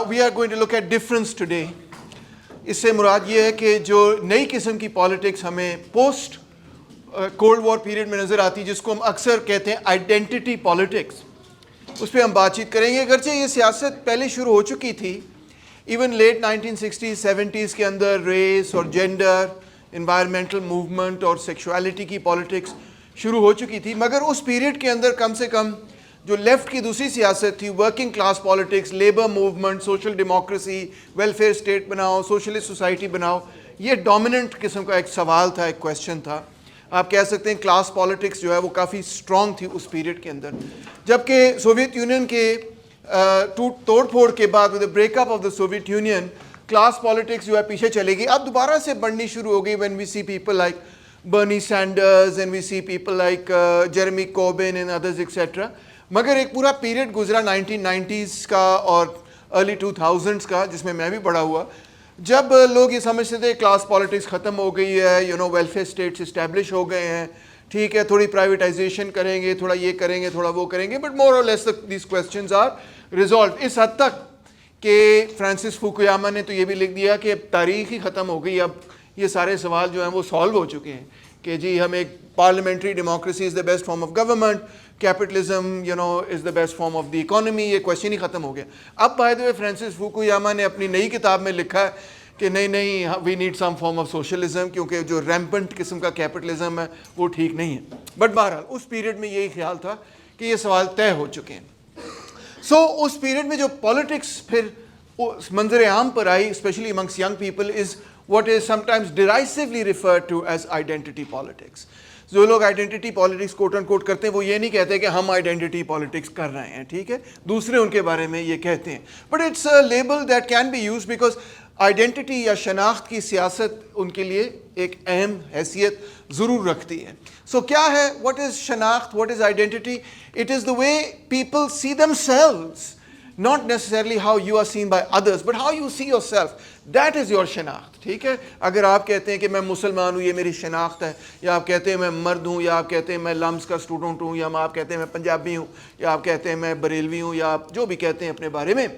We are going to look at difference today. इससे मुराद ये है कि जो नई किस्म की पॉलिटिक्स हमें पोस्ट कोल्ड वॉर पीरियड में नज़र आती है, जिसको हम अक्सर कहते हैं आइडेंटिटी पॉलिटिक्स, उस पर हम बातचीत करेंगे। अगरचे ये सियासत पहले शुरू हो चुकी थी, इवन लेट 1960s 70s के अंदर रेस और जेंडर, इन्वायरमेंटल मूवमेंट और सेक्सुअलिटी की पॉलिटिक्स शुरू हो चुकी थी, मगर उस पीरियड के अंदर कम से कम जो लेफ़्ट की दूसरी सियासत थी, working class politics, labour movement, social democracy, welfare state बनाओ, सोशलिस्ट सोसाइटी बनाओ, ये डोमिनेंट किस्म का एक सवाल था, एक क्वेश्चन था। आप कह सकते हैं क्लास पॉलिटिक्स जो है वो काफ़ी स्ट्रॉन्ग थी उस पीरियड के अंदर। जबकि सोवियत यूनियन के तोड़ फोड़ के बाद, with the breakup of the Soviet union, class politics जो है पीछे चलेगी, अब दोबारा से बढ़नी शुरू हो गई। When we see people like Bernie Sanders and we see people like Jeremy Corbyn and others etcetera. मगर एक पूरा पीरियड गुजरा 1990s का और अर्ली 2000s का, जिसमें मैं भी बड़ा हुआ, जब लोग ये समझते थे क्लास पॉलिटिक्स ख़त्म हो गई है, वेलफेयर स्टेट्स इस्टेब्लिश हो गए हैं, ठीक है, थोड़ी प्राइवेटाइजेशन करेंगे, थोड़ा ये करेंगे, थोड़ा वो करेंगे, बट मोर और less this questions are resolve. इस हद तक कि फ्रांसिस फुकुयामा ने तो ये भी लिख दिया कि अब तारीख ही ख़त्म हो गई, अब ये सारे सवाल जो हैं वो सॉल्व हो चुके हैं कि जी हम एक parliamentary democracy is the best form of government, capitalism is the best form of the economy, ये क्वेश्चन ही ख़त्म हो गया। अब by the way Francis Fukuyama ने अपनी नई किताब में लिखा है कि नहीं, we need some form of socialism, क्योंकि जो रैम्पेंट किस्म का कैपिटलिज्म है वो ठीक नहीं है। बट बहरहाल उस पीरियड में यही ख्याल था कि ये सवाल तय हो चुके हैं। सो उस पीरियड में जो पॉलिटिक्स फिर मंजर आम पर आई, specially amongst young people, is what is sometimes derisively referred to as identity politics. जो लोग identity politics quote and quote करते हैं, वो ये नहीं कहते कि हम आइडेंटिटी पॉलिटिक्स कर रहे हैं, ठीक है, दूसरे उनके बारे में ये कहते हैं, but it's a label that can be used because identity या शनाख्त की सियासत उनके लिए एक अहम हैसियत ज़रूर रखती है। सो क्या है, व्हाट इज़ शनाख्त, what is identity? It is the way people see themselves, not necessarily how you are seen by others, but how you see yourself. That is your शनाख्त, ठीक है। अगर आप कहते हैं कि मैं मुसलमान हूँ, ये मेरी शनाख्त है, या आप कहते हैं मैं मर्द हूँ, या आप कहते हैं मैं लम्स का स्टूडेंट हूँ, या आप कहते हैं मैं पंजाबी हूँ, या आप कहते हैं मैं बरेलवी हूँ, या आप जो भी कहते हैं अपने बारे में,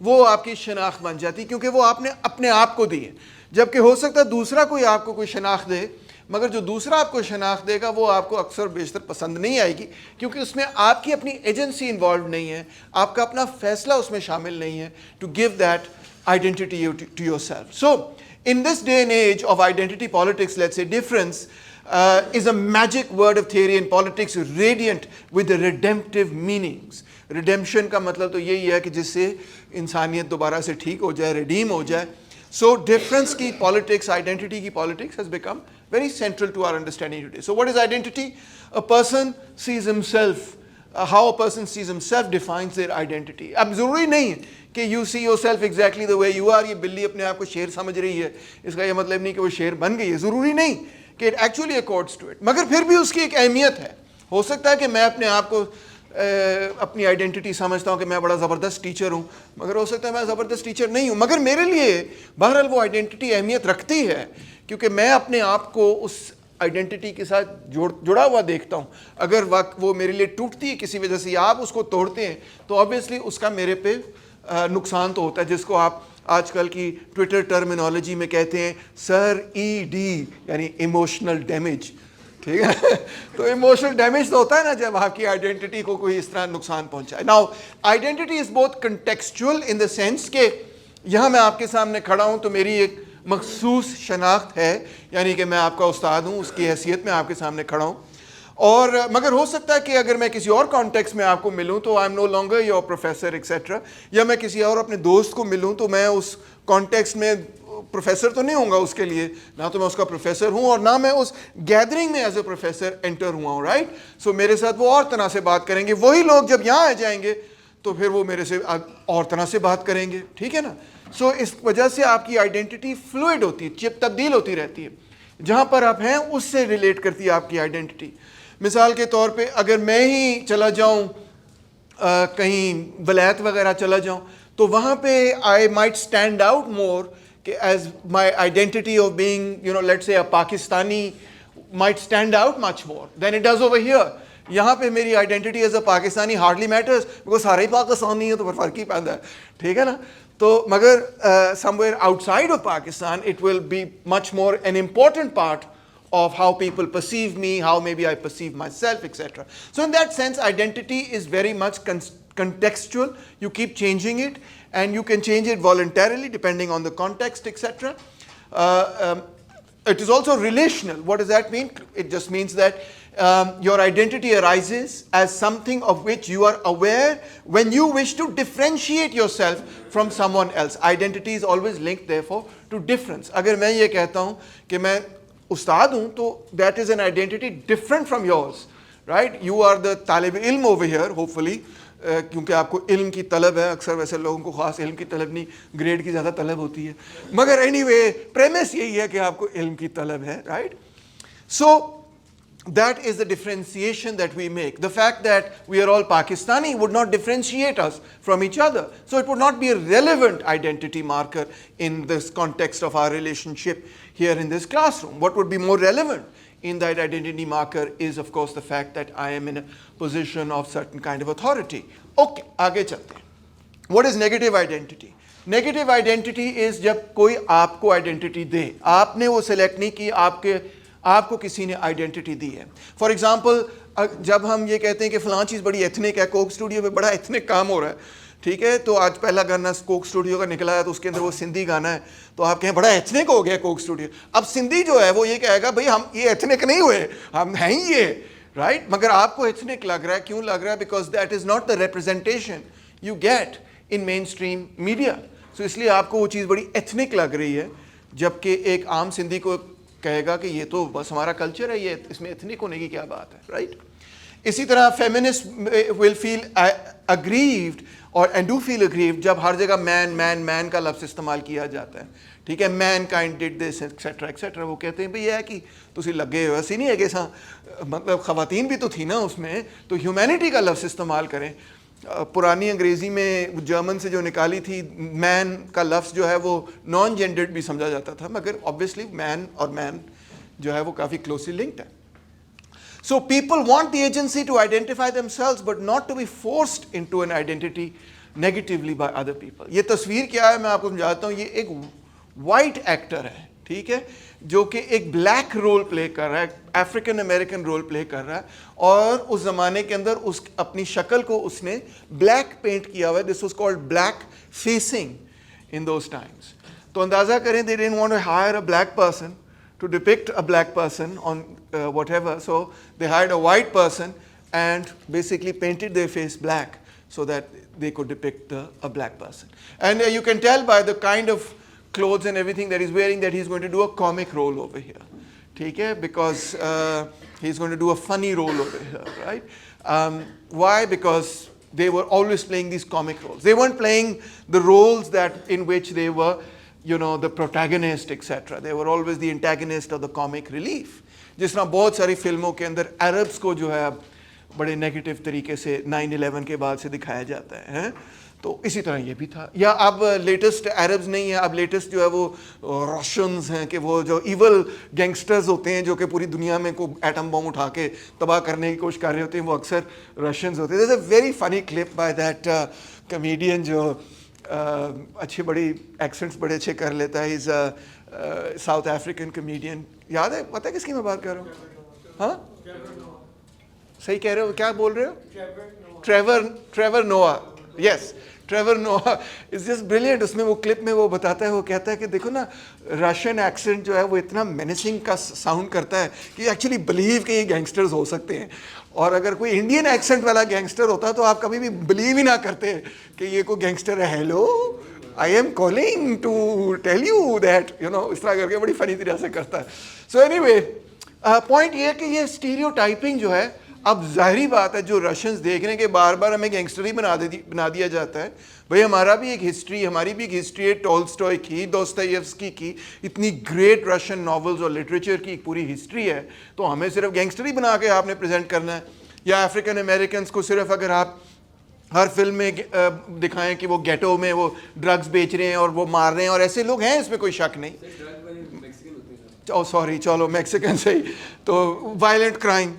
वो आपकी शनाख्त बन जाती, क्योंकि वो आपने अपने आप को दी है। जबकि हो सकता है दूसरा कोई आपको कोई शनाख्त दे, मगर जो दूसरा आपको शनाख्त देगा वो आपको अक्सर बेशतर पसंद नहीं आएगी, क्योंकि उसमें आपकी अपनी एजेंसी इन्वॉल्व नहीं है, आपका अपना फैसला उसमें शामिल नहीं है to give that identity to yourself. So in this day and age of identity politics, let's say difference is a magic word of theory in politics, radiant with the redemptive meanings. Redemption का मतलब तो यही है कि जिससे इंसानियत दोबारा से ठीक हो जाए, redeem हो जाए। So difference की politics, identity की politics has become very central to our understanding today. So what is identity? A person sees himself, how a person sees himself defines their identity. अब ज़रूरी नहीं है कि you see yourself exactly the way you are। ये बिल्ली अपने आप को शेर समझ रही है, इसका ये मतलब नहीं कि वो शेर बन गई है, ज़रूरी नहीं कि it actually accords to it, मगर फिर भी उसकी एक अहमियत है। हो सकता है कि मैं अपने आप को अपनी आइडेंटिटी समझता हूँ कि मैं बड़ा ज़बरदस्त टीचर हूँ, मगर हो सकता है मैं ज़बरदस्त टीचर नहीं हूँ, मगर मेरे लिए बहरहाल वो आइडेंटिटी अहमियत रखती है, क्योंकि मैं अपने आप को उस आइडेंटिटी के साथ जुड़ा हुआ देखता हूँ। अगर वो मेरे लिए टूटती है किसी वजह से, या आप उसको तोड़ते हैं, तो ऑब्वियसली उसका मेरे पे नुकसान तो होता है, जिसको आप आजकल की ट्विटर टर्मिनोलॉजी में कहते हैं सर ED, यानी इमोशनल डैमेज, ठीक है। तो इमोशनल डैमेज तो होता है ना जब आपकी आइडेंटिटी को कोई इस तरह नुकसान पहुंचाए। Now identity is both contextual in the sense के यहाँ मैं आपके सामने खड़ा हूँ तो मेरी एक मखसूस शनाख्त है, यानी कि मैं आपका उस्ताद हूँ, उसकी हैसियत में आपके सामने खड़ा हूँ। और मगर हो सकता है कि अगर मैं किसी और कॉन्टेक्स्ट में आपको मिलूं तो I am no longer your professor etcetera, या मैं किसी और अपने दोस्त को मिलूं तो मैं उस कॉन्टेक्स्ट में प्रोफेसर तो नहीं होऊंगा उसके लिए, ना तो मैं उसका प्रोफेसर हूं और ना मैं उस गैदरिंग में एज ए प्रोफेसर एंटर हुआ हूं, राइट। सो मेरे साथ वो और तरह से बात करेंगे, वही लोग जब यहाँ आ जाएंगे तो फिर वो मेरे से और तरह से बात करेंगे, ठीक है ना। सो इस वजह से आपकी आइडेंटिटी फ्लूइड होती है, तब्दील होती रहती है, जहाँ पर आप हैं उससे रिलेट करती है आपकी आइडेंटिटी। मिसाल के तौर पे अगर मैं ही चला जाऊं कहीं वलायत वगैरह चला जाऊं तो वहाँ पे I might stand out more कि as my identity of being let's say a Pakistani might stand out much more than it does over here. यहाँ पे मेरी identity as a Pakistani hardly matters, because सारे ही पाकिस्तानी है तो फिर फ़र्क ही पैदा है, ठीक है ना। तो मगर somewhere outside of Pakistan it will be much more an important part of how people perceive me, how maybe I perceive myself, etc. So in that sense, identity is very much contextual. You keep changing it, and you can change it voluntarily depending on the context, etc. It is also relational. What does that mean? It just means that your identity arises as something of which you are aware when you wish to differentiate yourself from someone else. Identity is always linked, therefore, to difference. अगर मैं ये कहता हूँ कि मैं उस्ताद हूँ, तो that is an identity different from yours, right? You are the तालिब इल्म over here, hopefully. क्योंकि आपको इल्म की तलब है, अक्सर वैसे लोगों को ख़ास इल्म की तलब नहीं, ग्रेड की ज़्यादा तलब होती है, मगर एनीवे प्रेमिस यही है कि आपको इल्म की तलब है, right? So that is the differentiation that we make. The fact that we are all Pakistani would not differentiate us from each other. So it would not be a relevant identity marker in this context of our relationship here in this classroom. What would be more relevant in that identity marker is, of course, the fact that I am in a position of certain kind of authority. Okay, आगे चलते हैं. What is negative identity? Negative identity is जब कोई आपको identity दे, आपने वो select नहीं की, आपको किसी ने आइडेंटिटी दी है. फॉर एग्जाम्पल, जब हम ये कहते हैं कि फ़लाँ चीज़ बड़ी एथनिक है, कोक स्टूडियो में बड़ा एथनिक काम हो रहा है, ठीक है, तो आज पहला गाना कोक स्टूडियो का निकला है, तो उसके अंदर वो सिंधी गाना है, तो आप कहें बड़ा एथनिक हो गया कोक स्टूडियो. अब सिंधी जो है वो ये कहेगा भाई हम ये एथनिक नहीं हुए, हम हैं ही ये, राइट? मगर आपको एथनिक लग रहा है. क्यों लग रहा है? Because that is not the representation you get in mainstream media. So इसलिए आपको वो चीज़ बड़ी एथनिक लग रही है, जबकि एक आम सिंधी को कहेगा कि ये तो बस हमारा कल्चर है, ये इसमें एथनिक होने की क्या बात है, राइट? इसी तरह फेमिनिस्ट विल फील अग्रीव्ड और एंड डू फील अग्रीव्ड जब हर जगह मैन मैन मैन का लफ्ज़ इस्तेमाल किया जाता है, ठीक है, man kind did this etcetera etcetera. वो कहते हैं भाई यह है कि तुसी लगे हो, ऐसी नहीं है कि मतलब ख़वातीन भी तो थी ना उसमें, तो ह्यूमैनिटी का लफ्ज़ इस्तेमाल करें. पुरानी अंग्रेज़ी में जर्मन से जो निकाली थी, मैन का लफ्ज़ जो है वो नॉन जेंडर्ड भी समझा जाता था, मगर ऑब्वियसली मैन और मैन जो है वो काफ़ी क्लोजली लिंक्ड है. So people want the agency to identify themselves but not to be forced into an identity negatively by other people. ये तस्वीर क्या है मैं आपको समझाता हूँ. ये एक वाइट एक्टर है, ठीक है, जो कि एक ब्लैक रोल प्ले कर रहा है, अफ्रीकन अमेरिकन रोल प्ले कर रहा है, और उस ज़माने के अंदर उस अपनी शक्ल को उसने ब्लैक पेंट किया हुआ है. This was called black facing in those times. तो अंदाज़ा करें, they didn't want to hire a black person to depict a black person on whatever, so they hired a white person and basically painted their face black so that they could depict a black person. And you can tell by the kind of clothes and everything that he's wearing that he's going to do a comic role over here, okay, because he's going to do a funny role over here, right? Why? Because they were always playing these comic roles. They weren't playing the roles that in which they were, you know, the protagonist, etc. They were always the antagonist or the comic relief. जिस तरह बहुत सारी फिल्मों के अंदर Arabs को जो है अब बड़े नेगेटिव तरीके से 9/11 के बाद से दिखाया जाता है, तो इसी तरह ये भी था. या अब लेटेस्ट अरब्स नहीं है, अब लेटेस्ट जो है वो रशियंस हैं, कि वो जो इवल गैंगस्टर्स होते हैं जो कि पूरी दुनिया में को एटम बम उठा के तबाह करने की कोशिश कर रहे होते हैं, वो अक्सर रशियंस होते हैं. There's a very funny clip by that comedian जो अच्छी बड़ी एक्सेंट्स बड़े अच्छे कर लेता है. Is south African comedian. याद है, पता है किसकी मैं बात कर रहा हूँ? हाँ, सही कह रहे हो, क्या बोल रहे हो? ट्रेवर नोआ. यस, ट्रेवर नोआ इज़ जस्ट ब्रिलियंट. उसमें वो क्लिप में वो बताता है, वो कहता है कि देखो ना, रशियन एक्सेंट जो है वो इतना मेनेसिंग का साउंड करता है कि एक्चुअली बिलीव कि ये गैंगस्टर्स हो सकते हैं, और अगर कोई इंडियन एक्सेंट वाला गैंगस्टर होता तो आप कभी भी बिलीव ही ना करते कि ये कोई गैंगस्टर है. Hello, I am calling to tell you that, you know, इस तरह करके बड़ी फनी तरह से करता है. सो एनीवे, पॉइंट ये है कि ये स्टीरियोटाइपिंग जो है, अब जाहिरी बात है जो रशियंस देख रहे हैं कि बार बार हमें गैंगस्टर ही बना दिया जाता है. भाई हमारा भी एक हिस्ट्री, हमारी भी एक हिस्ट्री है. टॉल्स्टॉय की, दोस्तोयेव्स्की की, इतनी ग्रेट रशियन नॉवेल्स और लिटरेचर की एक पूरी हिस्ट्री है, तो हमें सिर्फ गैंगस्टर ही बना के आपने प्रेजेंट करना है? या अफ्रीकन अमेरिकन को सिर्फ अगर आप हर फिल्म में दिखाएं कि वो गेटो में वो ड्रग्स बेच रहे हैं और वो मार रहे हैं, और ऐसे लोग हैं, इसमें कोई शक नहीं. ओ सॉरी, चलो मैक्सिकन से ही. तो वायलेंट क्राइम,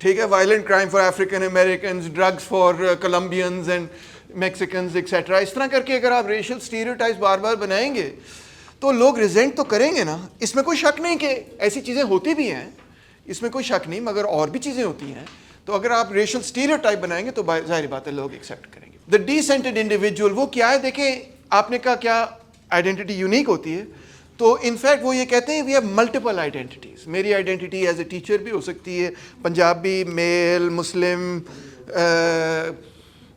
ठीक है, violent crime for African American, drugs for Colombians, and Mexicans etcetera, इस तरह करके अगर आप रेशियल स्टीरियोटाइप्स बार बार बनाएंगे तो लोग रिजेंट तो करेंगे ना, इसमें कोई शक नहीं कि ऐसी चीज़ें होती भी हैं, इसमें कोई शक नहीं, मगर और भी चीज़ें होती हैं। तो अगर आप रेशियल स्टीरियोटाइप बनाएंगे तो जाहिर बात है लोग एक्सेप्ट करेंगे। द डिसेंटेड इंडिविजुअल वो क्या है, देखें आपने कहा क्या आइडेंटिटी यूनिक होती है, तो इनफैक्ट वो ये कहते हैं वी हैव मल्टीपल आइडेंटिटीज़। मेरी आइडेंटिटी एज ए टीचर भी हो सकती है, पंजाबी, मेल, मुस्लिम,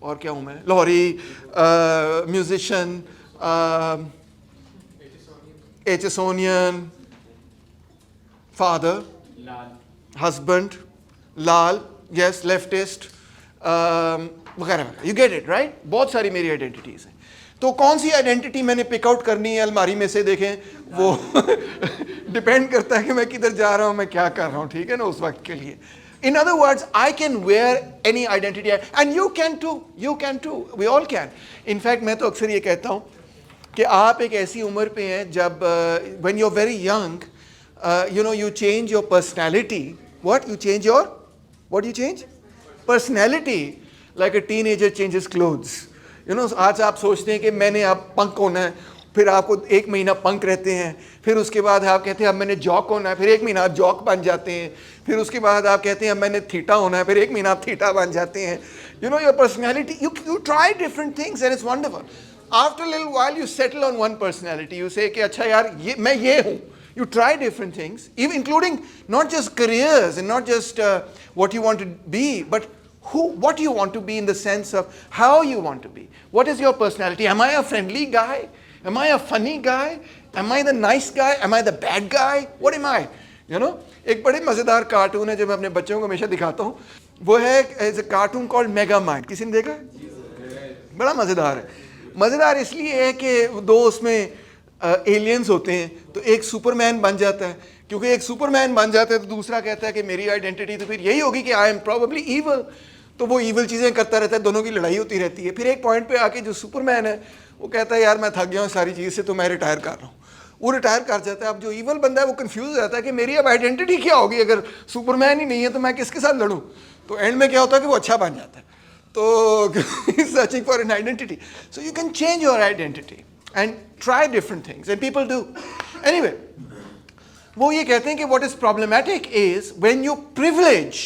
और क्या हूँ मैं, लाहौरी, म्यूजिशियन, एचेसोनियन, फादर, हस्बैंड, लाल, यस, लेफ्टिस्ट, वगैरह वगैरह, यू गेट इट राइट। बहुत सारी मेरी आइडेंटिटीज़ हैं। तो कौन सी आइडेंटिटी मैंने पिकआउट करनी है अलमारी में से, देखें वो डिपेंड करता है कि मैं किधर जा रहा हूँ, मैं क्या कर रहा हूँ, ठीक है ना, उस वक्त के लिए। In other words, I can wear any identity and you can too, we all can. In fact, मैं तो अक्सर ये कहता हूँ कि आप एक ऐसी उम्र पे हैं जब when you're very young, you change your personality. What? You change? Personality, like a teenager changes clothes. आज आप सोचते हैं कि मैंने अब पंक होना है, फिर आपको 1 महीना पंक रहते हैं, फिर उसके बाद आप कहते हैं अब मैंने जॉक होना है, फिर 1 महीना आप जॉक बन जाते हैं, फिर उसके बाद आप कहते हैं अब मैंने थीटा होना है, फिर 1 महीना आप थीटा बन जाते हैं। Your personality, you try different things and it's wonderful. After a little while you settle on one personality. You say कि अच्छा यार मैं ये हूँ. You try different things, even including not just careers and not just what you want to be, but what you want to be in the sense of how you want to be. What is your personality? Am I a friendly guy? Am I a funny guy? Am I the nice guy? Am I the bad guy? What am I? एक बड़े मज़ेदार cartoon है जो मैं अपने बच्चों को हमेशा दिखाता हूँ, वो है as a cartoon called Megamind. किसी ने देखा? बड़ा मज़ेदार है। मज़ेदार इसलिए है कि 2 उसमें एलियंस होते हैं, तो एक सुपरमैन बन जाता है, क्योंकि एक सुपरमैन बन जाता है तो दूसरा कहता है कि मेरी आइडेंटिटी तो फिर यही होगी कि आई एम प्रोबेबली ईवल, तो वो ईवल चीज़ें करता रहता है, दोनों की लड़ाई होती रहती है। फिर एक पॉइंट पे आके जो सुपरमैन है वो कहता है यार मैं थक गया हूँ सारी चीज़ से, तो मैं रिटायर कर रहा हूँ। वो रिटायर कर जाता है। अब जो ईवल बंदा है वो कंफ्यूज हो जाता है कि मेरी अब आइडेंटिटी क्या होगी, अगर सुपरमैन ही नहीं है तो मैं किसके साथ लड़ूँ। तो एंड में क्या होता है कि वो अच्छा बन जाता है, तो searching for an identity. So you can change your identity and try different things, and people do. Anyway, वो ये कहते हैं कि what is problematic is when you privilege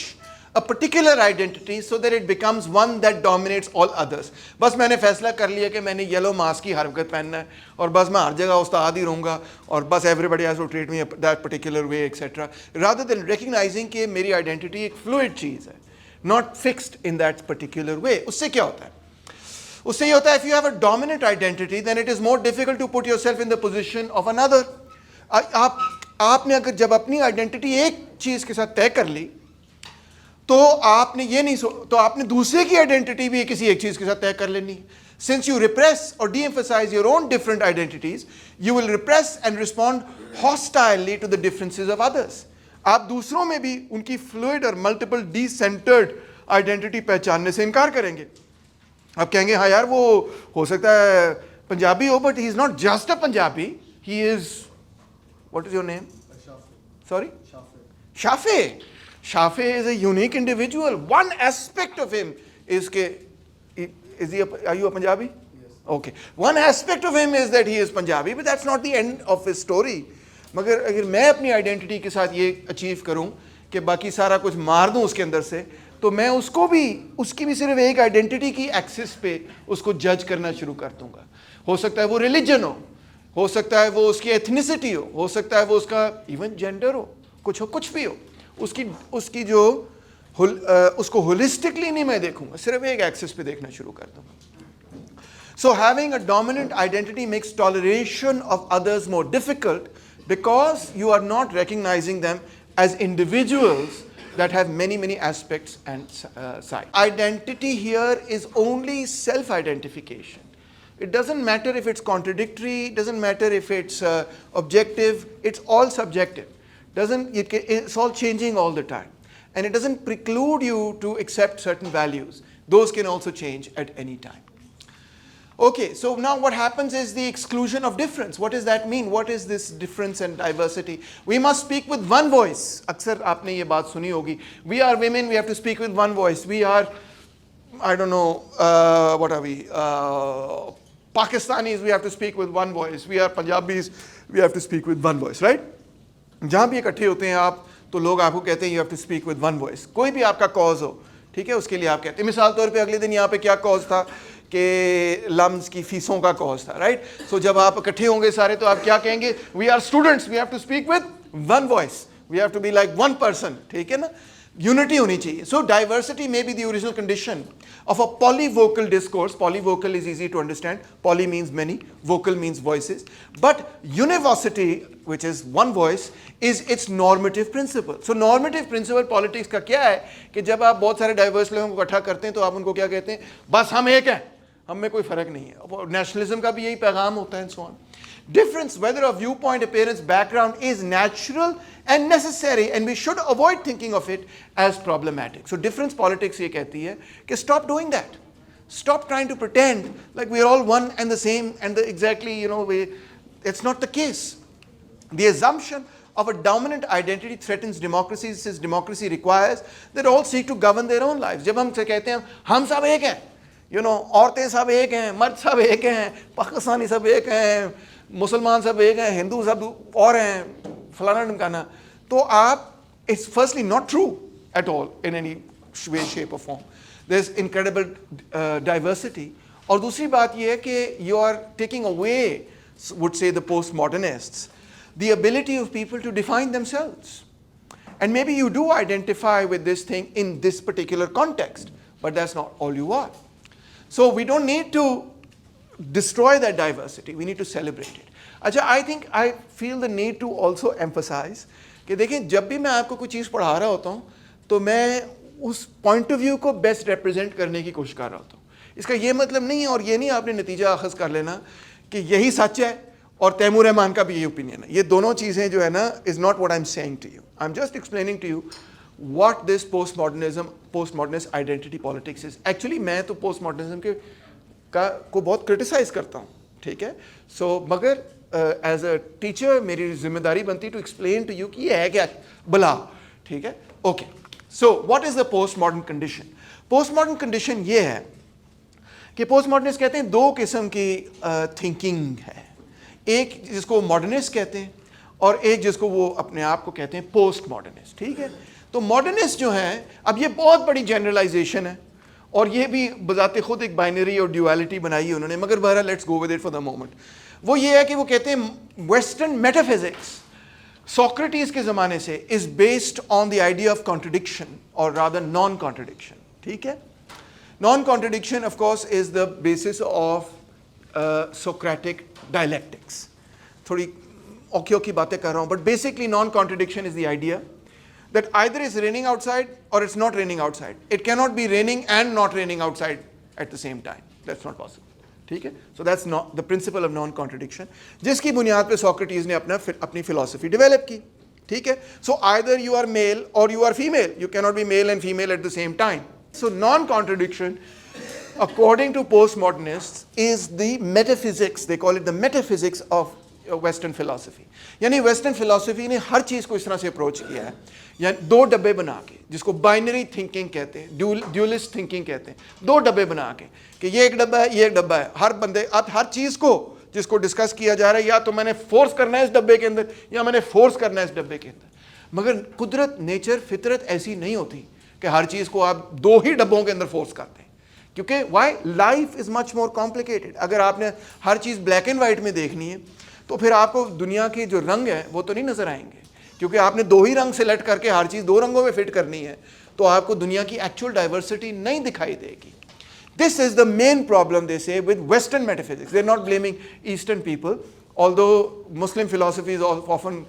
a particular identity so that it becomes one that dominates all others. बस मैंने फैसला कर लिया कि मैंने येलो मास्क की हरकत पहनना है और बस मैं हर जगह उस्ताद ही रहूँगा और बस everybody has to treat me that particular way, etc. Rather than recognizing कि मेरी identity एक fluid चीज़ है, not fixed in that particular way. उससे क्या होता है? उससे ये होता है, if you have a dominant identity, then it is more difficult to put yourself in the position of another. आपने अगर जब अपनी आइडेंटिटी एक चीज़ के साथ तय कर ली, तो आपने ये नहीं तो आपने दूसरे की आइडेंटिटी भी किसी एक चीज़ के साथ तय कर लेनी। Since you repress or de-emphasize your own different identities, you will repress and respond hostilely to the differences of others. आप दूसरों में भी उनकी fluid और multiple de-centered identity पहचानने से इनकार करेंगे। आप कहेंगे हाँ यार वो हो सकता है पंजाबी हो, but he is not just a Punjabi, he is, what is your name? Sorry, Shafay. Shafay is a unique individual. One aspect of him is के is he, are you a Punjabi? Okay, one aspect of him is that he is Punjabi, but that's not the end of his story. मगर अगर मैं अपनी identity के साथ ये achieve करूँ कि बाकी सारा कुछ मार दूँ उसके अंदर से, तो मैं उसको भी, उसकी भी सिर्फ एक आइडेंटिटी की एक्सिस पे उसको जज करना शुरू कर दूंगा. हो सकता है वो रिलीजन हो सकता है वो उसकी एथनिसिटी हो सकता है वो उसका इवन जेंडर हो, कुछ भी हो, उसकी जो उसको होलिस्टिकली नहीं मैं देखूंगा, सिर्फ एक एक्सिस पे देखना शुरू कर दूंगा. So having a dominant identity makes toleration of others more difficult because you are not recognizing them as individuals that have many aspects and sides. Identity here is only self-identification. It doesn't matter if it's contradictory, it doesn't matter if it's objective, it's all subjective. It's all changing all the time. And it doesn't preclude you to accept certain values. Those can also change at any time. Okay, so now what happens is the exclusion of difference. What does that mean? What is this difference and diversity? We must speak with one voice. अक्सर आपने ये बात सुनी होगी. We are women, we have to speak with one voice. We are I don't know, what are we? Pakistanis, we have to speak with one voice. We are Punjabis, we have to speak with one voice, right? जहाँ भी इकट्ठे होते हैं आप तो लोग आपको कहते हैं you have to speak with one voice. कोई भी आपका कॉज हो, ठीक है, उसके लिए आप कहते हैं. मिसाल तौर पे अगले दिन यहाँ पे क्या कॉज था कि लम्स की फीसों का कॉज था, राइट? सो जब आप इकट्ठे होंगे सारे तो आप क्या कहेंगे? We are students, we have to speak with one voice, we have to be like one person, ठीक है ना? यूनिटी होनी चाहिए. So diversity may be the original condition of a polyvocal discourse. Polyvocal is easy to understand. Poly means many, vocal means voices. But univocity, which is one voice, is its normative principle. So normative principle politics का क्या है कि जब आप बहुत सारे diverse लोगों को इकट्ठा करते हैं तो आप उनको क्या कहते हैं? बस हम एक हैं, हम में कोई फर्क नहीं है. नेशनलिज्म का भी यही पैगाम होता है and so on. Difference, whether of viewpoint, appearance, background, is natural and necessary, and we should avoid thinking of it as problematic. So difference politics ये कहती है कि stop doing that. Stop trying to pretend like we are all one and the same and the exactly, it's not the case. The assumption of a dominant identity threatens democracy, since democracy requires that all seek to govern their own lives. जब हम कहते हैं हम सब एक हैं, औरतें सब एक हैं, मर्द सब एक हैं, पाकिस्तानी सब एक हैं, मुसलमान सब एक हैं, हिंदू सब और हैं, फलाना ढमकाना, तो आप, it's firstly not true at all in any way, shape or form. There's incredible diversity. और दूसरी बात ये है कि you are taking away, would say the postmodernists, the ability of people to define themselves. And maybe you do identify with this thing in this particular context, but that's not all you are. So we don't need to destroy that diversity, we need to celebrate it. अच्छा, I feel the need to also emphasize कि देखिए जब भी मैं आपको कोई चीज़ पढ़ा रहा होता हूँ तो मैं उस पॉइंट ऑफ व्यू को बेस्ट रिप्रेजेंट करने की कोशिश कर रहा होता हूँ. इसका ये मतलब नहीं है और ये नहीं आपने नतीजा अखज़ कर लेना कि यही सच है और तैमूर रहमान का भी यही ओपिनियन है. ये दोनों चीज़ें जो है ना is not what I am saying to you. I am just explaining to you what this postmodernist identity politics is. Actually मैं तो postmodernism को बहुत क्रिटिसाइज करता हूँ, ठीक है. सो मगर एज अ टीचर मेरी जिम्मेदारी बनती टू एक्सप्लेन टू यू कि ये है क्या भला, ठीक है. Okay, so what is the post modern condition? Post modern condition ये है कि पोस्ट मॉडर्निस्ट कहते हैं दो किस्म की थिंकिंग है. एक जिसको मॉडर्निस्ट कहते हैं और एक जिसको वो अपने आप को कहते हैं पोस्ट मॉडर्निस्ट, ठीक है. तो मॉडर्निस्ट जो हैं, अब ये बहुत बड़ी जनरलाइजेशन है और ये भी बजाते खुद एक बाइनरी और ड्यूअलिटी बनाई है उन्होंने, मगर बहरहाल let's go with it for the moment. वो ये है कि वो कहते हैं वेस्टर्न मेटाफिजिक्स सोक्रेटिस के ज़माने से is based on the idea of contradiction और रादर नॉन कॉन्ट्रडिक्शन, ठीक है. Non contradiction of course is the basis of Socratic dialectics. थोड़ी औखी बातें कर रहा हूँ, but basically non contradiction is the idea that either it's raining outside or it's not raining outside. It cannot be raining and not raining outside at the same time. That's not possible. ठीक है. So that's not the principle of non-contradiction, जिसकी बुनियाद पे Socrates ने अपनी philosophy develop की, ठीक है. So either you are male or you are female. You cannot be male and female at the same time. So non-contradiction, according to postmodernists, is the metaphysics. They call it the metaphysics of western philosophy. यानी western philosophy ने हर चीज़ को इस तरह से approach किया है, या दो डब्बे बना के, जिसको बाइनरी थिंकिंग कहते हैं, ड्यूलिस्ट थिंकिंग कहते हैं, दो डब्बे बना के कि ये एक डब्बा है, ये एक डब्बा है. हर बंदे अब हर चीज़ को जिसको डिस्कस किया जा रहा है या तो मैंने फोर्स करना है इस डब्बे के अंदर या मैंने फोर्स करना है इस डब्बे के अंदर. मगर कुदरत, नेचर, फितरत ऐसी नहीं होती कि हर चीज़ को आप दो ही डब्बों के अंदर फोर्स करते हैं, क्योंकि why life is much more complicated. अगर आपने हर चीज़ ब्लैक एंड वाइट में देखनी है तो फिर आपको दुनिया के जो रंग हैं वो तो नहीं नज़र आएंगे, क्योंकि आपने दो ही रंग सेलेक्ट करके हर चीज़ दो रंगों में फिट करनी है तो आपको दुनिया की एक्चुअल डाइवर्सिटी नहीं दिखाई देगी. This is the main problem they say with western metaphysics. They are not blaming eastern people, although Muslim philosophy is often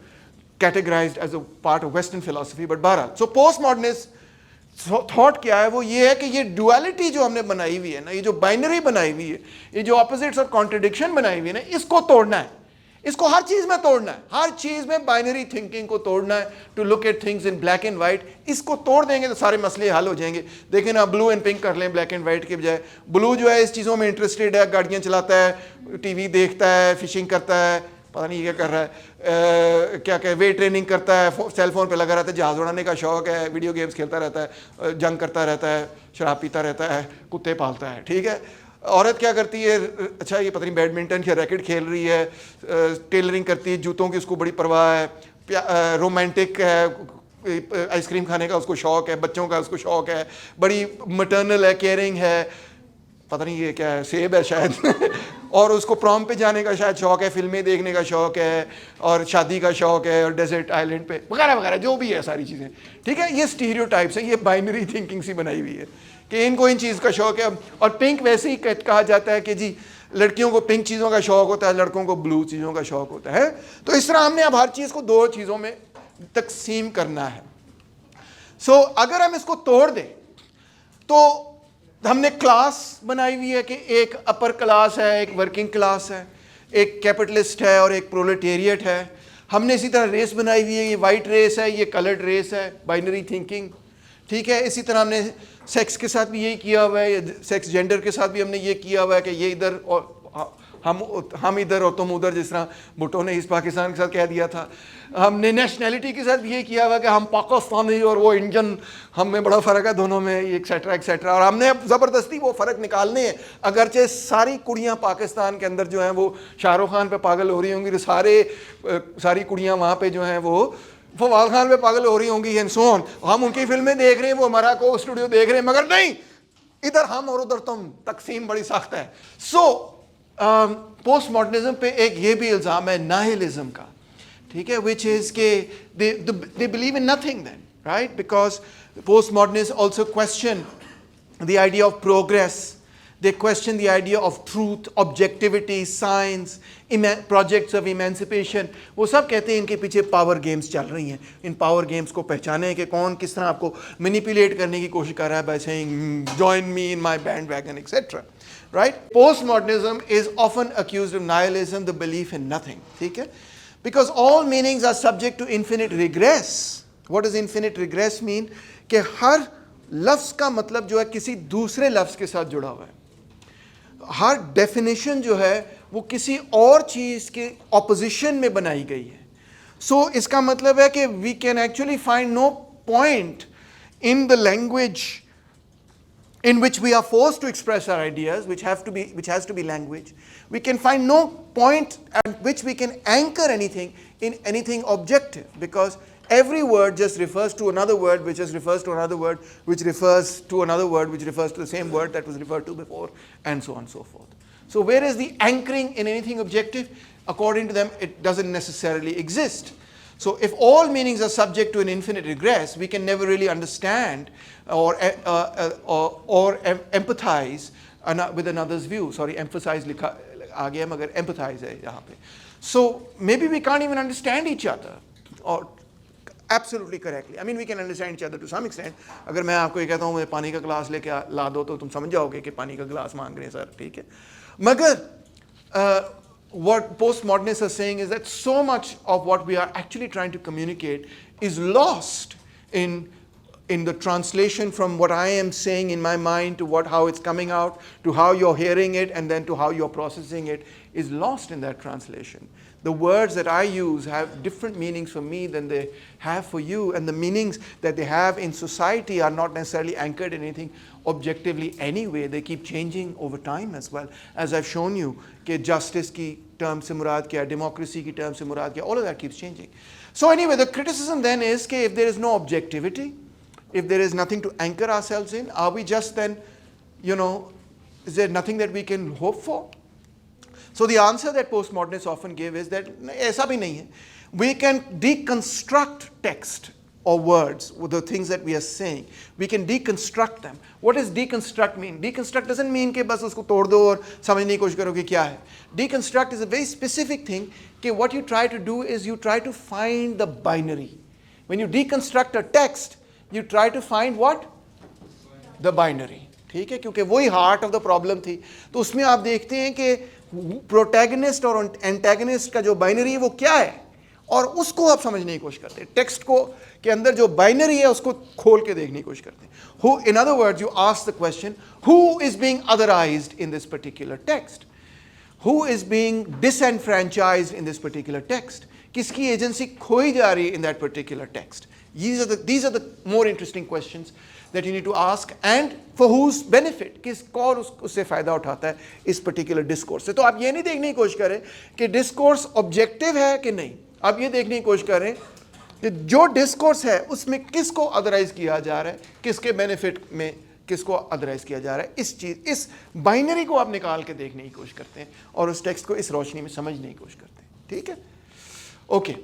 categorised as a part of western philosophy, but बहरहाल. So post modernist thought क्या है? वो ये है कि ये duality जो हमने बनाई हुई है ना, ये जो बाइनरी बनाई हुई है, ये जो ऑपोजिट्स और कॉन्ट्रडिक्शन बनाई हुई है ना, इसको तोड़ना है. इसको हर चीज में तोड़ना है, हर चीज में बाइनरी थिंकिंग को तोड़ना है, to look at things in black and white. इसको तोड़ देंगे तो सारे मसले हल हो जाएंगे. देखिए ना, ब्लू एंड पिंक कर लें ब्लैक एंड व्हाइट के बजाय. ब्लू जो है इस चीज़ों में इंटरेस्टेड है, गाड़ियाँ चलाता है, टीवी देखता है, फिशिंग करता है, पता नहीं ये क्या कर रहा है, क्या क्या वेट ट्रेनिंग करता है, सेल फोन पे लगा रहता है, जहाज उड़ाने का शौक है, वीडियो गेम्स खेलता रहता है, जंग करता रहता है, शराब पीता रहता है, कुत्ते पालता है, ठीक है। औरत क्या करती है, अच्छा ये पता नहीं बैडमिंटन या रैकेट खेल रही है, टेलरिंग करती है, जूतों की उसको बड़ी परवाह है, रोमांटिक है, आइसक्रीम खाने का उसको शौक है, बच्चों का उसको शौक है, बड़ी मटर्नल है, केयरिंग है, पता नहीं ये क्या है, सेब है शायद और उसको प्रॉम पे जाने का शायद शौक है, फिल्में देखने का शौक है, और शादी का शौक है, और डेजर्ट आइलैंड पे वगैरह वगैरह जो भी है सारी चीज़ें, ठीक है। ये स्टीरियोटाइप्स हैं, ये बाइनरी थिंकिंग सी बनाई हुई है कि इनको इन चीज़ का शौक है। और पिंक वैसे ही कहा जाता है कि जी लड़कियों को पिंक चीज़ों का शौक होता है, लड़कों को ब्लू चीज़ों का शौक होता है। तो इस तरह हमने अब हर चीज़ को दो चीज़ों में तकसीम करना है। सो अगर हम इसको तोड़ दें तो हमने क्लास बनाई हुई है कि एक अपर क्लास है, एक वर्किंग क्लास है, एक कैपिटलिस्ट है और एक प्रोलेटेरिएट है। हमने इसी तरह रेस बनाई हुई है, ये वाइट रेस है, ये कलर्ड रेस है, बाइनरी थिंकिंग, ठीक है। इसी तरह हमने सेक्स के साथ भी यही किया हुआ है, सेक्स जेंडर के साथ भी हमने ये किया हुआ है कि ये इधर और हम इधर और तुम उधर, जिस तरह भुट्टो ने इस पाकिस्तान के साथ कह दिया था। हमने नेशनैलिटी के साथ भी ये किया हुआ कि हम पाकिस्तानी और वो इंडियन, हम में बड़ा फ़र्क है दोनों में, एक्सेट्रा एक्सेट्रा। और हमने ज़बरदस्ती वो फ़र्क निकालने हैं, अगरचे सारी कुड़ियाँ पाकिस्तान के अंदर जो हैं वो शाहरुख खान पे पागल हो रही होंगी, तो सारी कुड़ियाँ वहाँ पे जो हैं वो फवाद खान पे पागल हो रही होंगी, एंड सो ऑन। हम उनकी फिल्में देख रहे हैं, वो हमारा को स्टूडियो देख रहे हैं, मगर नहीं, इधर हम और उधर तुम, तकसीम बड़ी सख्त है। सो पोस्ट मॉडर्निज्म पे एक ये भी इल्ज़ाम है नाहिलिज्म का, ठीक है, विच इज़ के they believe in nothing then, right, because postmodernist also question the idea of progress, they question the idea of truth, objectivity, science, projects of emancipation। वो सब कहते हैं इनके पीछे पावर गेम्स चल रही हैं। इन पावर गेम्स को पहचाने कि कौन किस तरह आपको मैनिपुलेट करने की कोशिश कर रहा है by saying join me in my bandwagon etc, right। Postmodernism is often accused of nihilism, the belief in nothing, ठीक है, because all meanings are subject to infinite regress। What does infinite regress mean? कि हर लफ्ज़ का मतलब जो है किसी दूसरे लफ्ज़ के साथ जुड़ा हुआ है, हर डेफिनेशन जो है वो किसी और चीज़ के ऑपोजिशन में बनाई गई है। सो इसका मतलब है कि we can actually find no point in the language in which we are forced to express our ideas, which has to be language. We can find no point at which we can anchor anything in anything objective, because every word just refers to another word, which just refers to another word, which refers to another word, which refers to the same word that was referred to before, and so on and so forth. So where is the anchoring in anything objective? According to them, it doesn't necessarily exist. So if all meanings are subject to an infinite regress, we can never really understand or empathize with another's view. Sorry, emphasize लिखा आ गया मगर empathize है यहाँ पे. So maybe we can't even understand each other, or absolutely correctly. I mean, we can understand each other to some extent. अगर मैं आपको ये कहता हूँ मुझे पानी का गिलास लेके ला दो तो तुम समझ जाओगे कि पानी का गिलास मांग रहे हैं सर, ठीक है। मगर what postmodernists are saying is that so much of what we are actually trying to communicate is lost in the translation from what I am saying in my mind to how it's coming out, to how you're hearing it, and then to how you're processing it, is lost in that translation. The words that I use have different meanings for me than they have for you, and the meanings that they have in society are not necessarily anchored in anything objectively anyway. They keep changing over time as well. As I've shown you, कि justice की term से मुराद क्या, democracy की term से मुराद क्या, all of that keeps changing. So anyway, the criticism then is कि if there is no objectivity, if there is nothing to anchor ourselves in, are we just then, is there nothing that we can hope for? So the answer that postmodernists often give is that ऐसा भी नहीं है. We can deconstruct text or words, the things that we are saying. We can deconstruct them. What does deconstruct mean? Deconstruct doesn't mean कि बस उसको तोड़ दो और समझने की कोशिश करो कि क्या है. Deconstruct is a very specific thing कि what you try to do is you try to find the binary. When you deconstruct a text, you try to find what? The binary. ठीक है, क्योंकि वही हार्ट ऑफ द प्रॉब्लम थी. तो उसमें आप देखते हैं कि प्रोटैगनिस्ट और एंटैगनिस्ट का जो बाइनरी है वो क्या है, और उसको आप समझने की कोशिश करते हैं. टेक्स्ट को के अंदर जो बाइनरी है उसको खोल के देखने की कोशिश करते हैं. Who, in other words, you ask the question, who is being otherised in this particular text. Who is being disenfranchised in this particular text? किसकी एजेंसी खोई जा रही है in that particular text? These are the more interesting questions that you need to ask, and for whose benefit, किस कौन उससे फ़ायदा उठाता है इस particular discourse से. तो आप ये नहीं देखने की कोशिश करें कि discourse objective है कि नहीं. आप ये देखने की कोशिश करें कि जो discourse है उसमें किसको otherize किया जा रहा है, किसके benefit में किसको अदराइज किया जा रहा है. इस बाइनरी को आप निकाल के देखने की कोशिश करते हैं और उस टेक्स्ट को इस रोशनी में समझने की कोशिश करते हैं. ठीक है, okay.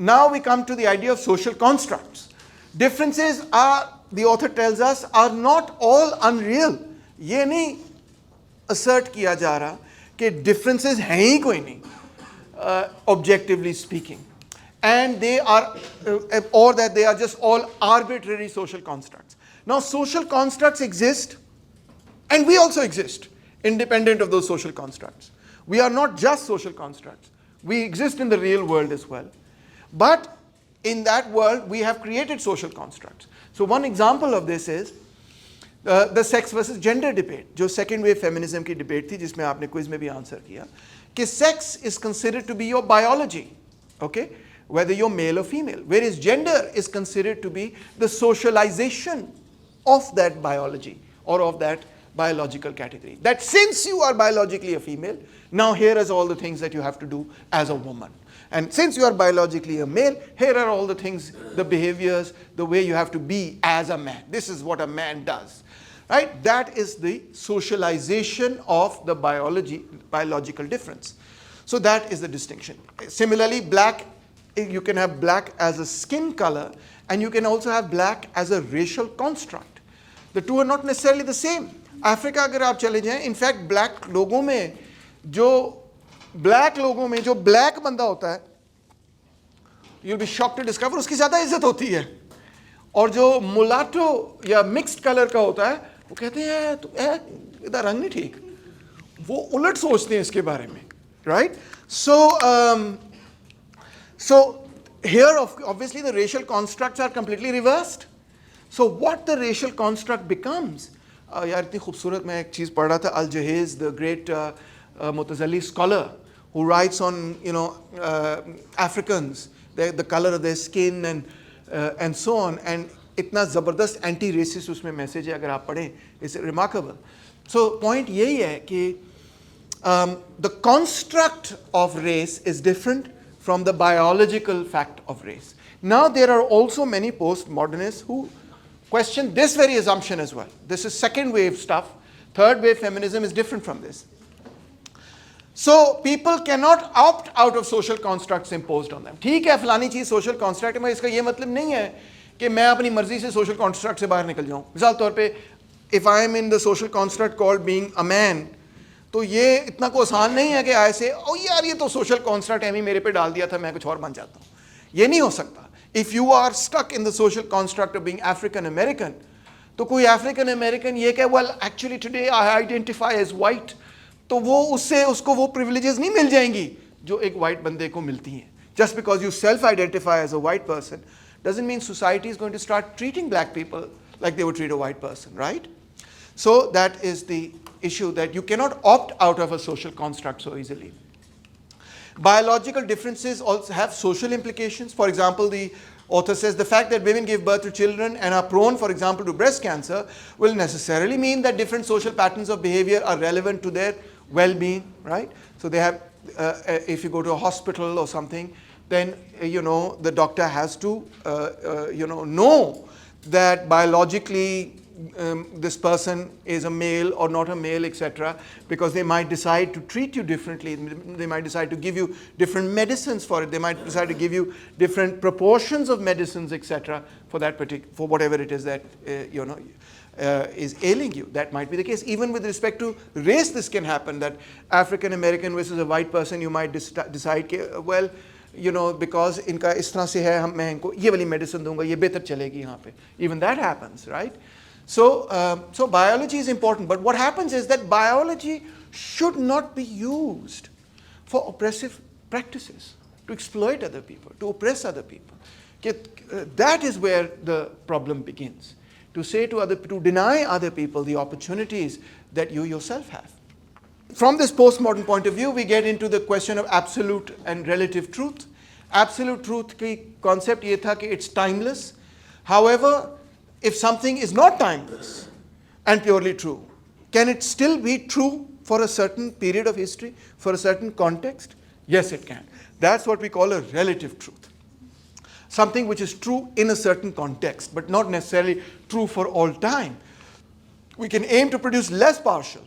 Now we come to the idea of social constructs. Differences are, the author tells us, are not all unreal. ये नहीं असर्ट किया जा रहा कि डिफरेंसेस हैं ही कोई नहीं, objectively speaking, and they are or that they are just all arbitrary social constructs. Now social constructs exist and we also exist independent of those social constructs. We are not just social constructs, we exist in the real world as well, but in that world we have created social constructs. So one example of this is the sex versus gender debate, जो second wave feminism की debate थी, जिसमें आपने quiz में भी answer किया कि sex is considered to be your biology, okay, whether you're male or female, whereas gender is considered to be the socialization of that biology or of that biological category. That since you are biologically a female, now here is all the things that you have to do as a woman. And since you are biologically a male, here are all the things, the behaviors, the way you have to be as a man. This is what a man does. Right? That is the socialization of the biological difference. So that is the distinction. Similarly, black, you can have black as a skin color, and you can also have black as a racial construct. The two are not necessarily the same. Africa अगर आप चले जाएं, in fact black लोगों में जो black बंदा होता है, you'll be shocked to discover उसकी ज़्यादा इज्जत होती है, और जो मुलाटो या मिक्स्ड कलर का होता है वो कहते हैं तो इधर रंग नहीं ठीक, वो उलट सोचते हैं इसके बारे में, right? So here obviously the racial constructs are completely reversed. So what the racial construct becomes, यार इतनी खूबसूरत मैं एक चीज़ पढ़ रहा था, Al-Jahiz, the great Mutazili scholar who writes on Africans, the color of their skin and so on, and इतना ज़बरदस्त anti-racist उसमें मैसेज है, अगर आप पढ़ें, it's remarkable. So point यही है कि the construct of race is different from the biological fact of race. Now there are also many postmodernists who question this very assumption as well. This is second wave stuff. Third wave feminism is different from this. So people cannot opt out of social constructs imposed on them. ठीक है, फलानी चीज़ social construct है, मगर इसका ये मतलब नहीं है कि मैं अपनी मर्जी से social construct से बाहर निकल जाऊँ. मिसाल तौर पे if I am in the social construct called being a man, तो ये इतना को आसान नहीं है कि ऐसे ओ यार ये तो सोशल कॉन्स्ट्रक्ट एमी मेरे पे डाल दिया था, मैं कुछ और बन जाता हूँ. ये नहीं हो सकता. If you are stuck in the social construct of being African American, तो कोई अफ्रीकन अमेरिकन ये कहे well actually today I identify as white, तो वो उसको वो प्रिविलेजेस नहीं मिल जाएंगी जो एक वाइट बंदे को मिलती हैं. Just because you self identify as a white person doesn't mean society is going to start treating black people like they would treat a white person, right? So that is the issue, that you cannot opt out of a social construct so easily. Biological differences also have social implications. For example, the author says the fact that women give birth to children and are prone, for example, to breast cancer will necessarily mean that different social patterns of behavior are relevant to their well-being, right? So they have, if you go to a hospital or something, then the doctor has to know that biologically this person is a male or not a male, etc., because they might decide to treat you differently. They might decide to give you different medicines for it. They might decide to give you different proportions of medicines, etc., for that for whatever it is that is ailing you. That might be the case. Even with respect to race, this can happen. That African American versus a white person, you might decide, well, because इनका इस तरह से है, मैं इनको ये वाली medicine दूंगा, ये बेहतर चलेगी यहाँ पे. Even that happens, right? So biology is important, but what happens is that biology should not be used for oppressive practices, to exploit other people, to oppress other people. That is where the problem begins. To say to deny other people the opportunities that you yourself have. From this postmodern point of view, we get into the question of absolute and relative truth. Absolute truth की concept ये था कि it's timeless. However, if something is not timeless and purely true, can it still be true for a certain period of history, for a certain context? Yes, it can. That's what we call a relative truth. Something which is true in a certain context, but not necessarily true for all time. We can aim to produce less partial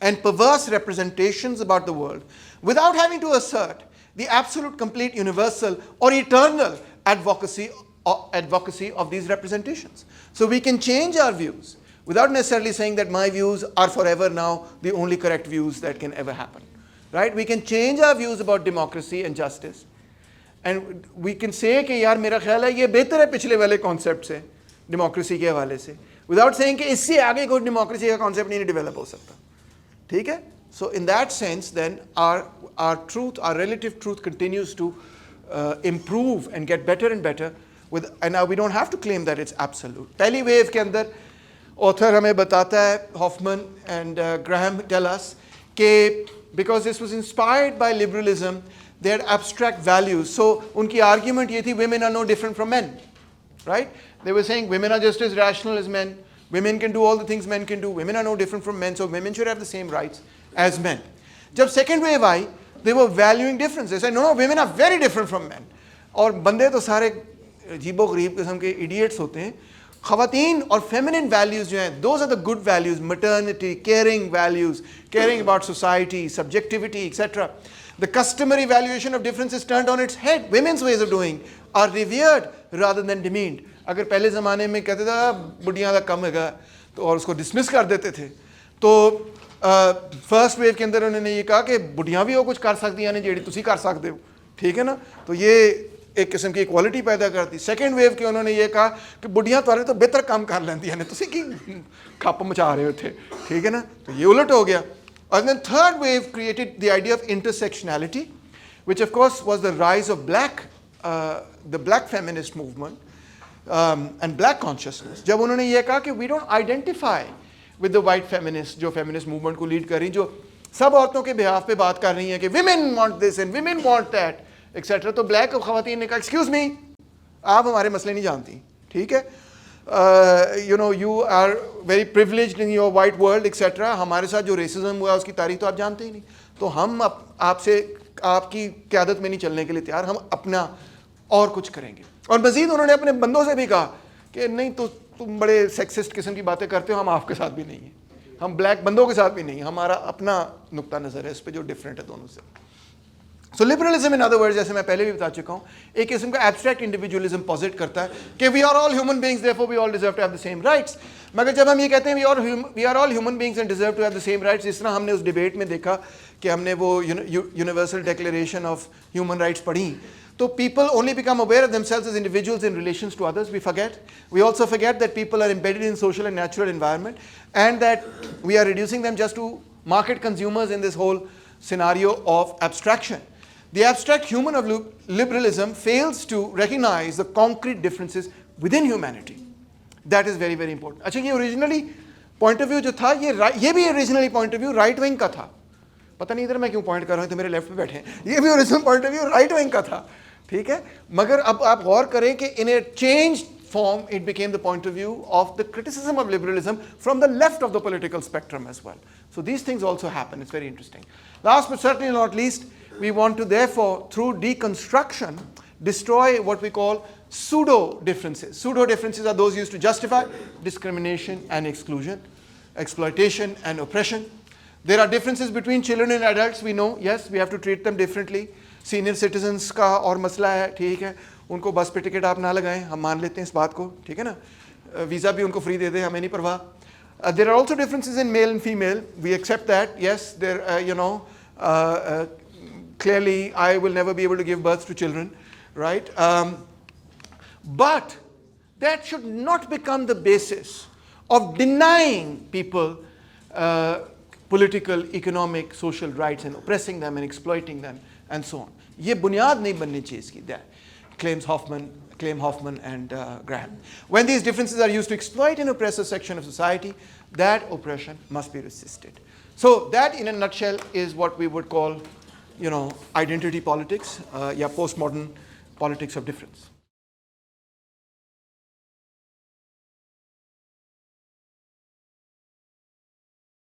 and perverse representations about the world without having to assert the absolute, complete, universal, or eternal advocacy of these representations. So we can change our views without necessarily saying that my views are forever now the only correct views that can ever happen. Right? We can change our views about democracy and justice. And we can say कि यार मेरा ख्याल है ये बेहतर है पिछले वाले कॉन्सेप्ट से डेमोक्रेसी के हवाले से विदाउट सेइंग कि इससे आगे कोई डेमोक्रेसी का कॉन्सेप्ट नहीं डेवलप हो सकता ठीक है so in that sense then our truth our relative truth continues to improve and get better and better with and now we don't have to claim that it's absolute पहली wave के अंदर author हमें बताता है Hoffman and Graham tell us कि because this was inspired by liberalism they had abstract values so unki argument ye thi women are no different from men right they were saying women are just as rational as men women can do all the things men can do women are no different from men so women should have the same rights as men jab second wave aayi they were valuing difference they said no women are very different from men aur bande to sare अजीबो गरीब किस्म के idiots होते हैं खवातीन और feminine values जो हैं those are the good values maternity caring values caring about society subjectivity etc the customary valuation of difference is turned on its head women's ways of doing are revered rather than demeaned अगर पहले ज़माने में कहते थे बुढ़ियाँ का कम हैगा तो और उसको dismiss कर देते थे तो फर्स्ट वेव के अंदर उन्होंने ये कहा कि बुढ़ियाँ भी वो कुछ कर सकती हैं जेड़ी तुसी कर सकते हो ठीक है ना तो ये एक किस्म की इक्वालिटी पैदा करती सेकेंड वेव के उन्होंने ये कहा कि बुढ़ियाँ तुम्हारे तो बेहतर काम कर लेंदी हैं तुसी की खप मचा रहे हो थे ठीक है ना तो ये उलट हो गया and then third wave created the idea of intersectionality which of course was the rise of the black feminist movement and black consciousness जब उन्होंने ये कहा कि we don't identify with the white feminists जो feminist movement को lead कर रही जो सब औरतों के behalf पे बात कर रही हैं कि women want this and women want that etc तो black ख़वातीन ने कहा excuse me आप हमारे मसले नहीं जानती ठीक है you know you are very privileged in your white world etc हमारे साथ जो racism हुआ उसकी तारीख तो आप जानते ही नहीं तो हम आपसे आपकी क़यादत में नहीं चलने के लिए तैयार हम अपना और कुछ करेंगे और मज़ीद उन्होंने अपने बंदों से भी कहा कि नहीं तो तुम बड़े सेक्सिस्ट किस्म की बातें करते हो हम आपके साथ भी नहीं हैं हम ब्लैक बंदों के साथ भी नहीं हमारा अपना नुक्ता नज़र है इस पर जो डिफरेंट है दोनों से So liberalism in other words जैसे मैं पहले भी बता चुका हूँ एक किस्म का abstract individualism posit करता है कि we are all human beings therefore we all deserve to have the same rights मगर जब हम ये कहते हैं we are all human beings and deserve to have the same rights जिस तरह हमने उस डिबेट में देखा कि हमने वो universal declaration of human rights पढ़ी तो people only become aware of themselves as individuals in relations to others we also forget that people are embedded in social and natural environment and that we are reducing them just to market consumers in this whole scenario of abstraction The abstract human of liberalism fails to recognize the concrete differences within humanity. That is very, very important. अच्छा ये originally point of view जो था ये भी originally point of view right wing का था. पता नहीं इधर मैं क्यों point कर रहा हूँ तो मेरे left पे बैठे हैं. ये भी original point of view right wing का था. ठीक है? मगर अब आप गौर करें कि in a changed form it became the point of view of the criticism of liberalism from the left of the political spectrum as well. So these things also happen. It's very interesting. Last but certainly not least, we want to therefore through deconstruction destroy what we call pseudo differences. Pseudo differences are those used to justify discrimination and exclusion, exploitation and oppression. There are differences between children and adults, we know. Yes, we have to treat them differently. Senior citizens का और मसला है, ठीक है, उनको बस पे ticket आप ना लगाएं, हम मान लेते हैं इस बात को, ठीक है ना, वीज़ा भी उनको फ्री दे दें, हमें नहीं परवाह. There are also differences in male and female. We accept that. Yes, there, clearly I will never be able to give birth to children, right? But that should not become the basis of denying people political, economic, social rights and oppressing them and exploiting them and so on. ये बुनियाद नहीं बननी चाहिए इसकी. That claim Hoffman and Graham. When these differences are used to exploit and oppress a section of society, that oppression must be resisted. So that in a nutshell is what we would call, identity politics, या postmodern politics of difference.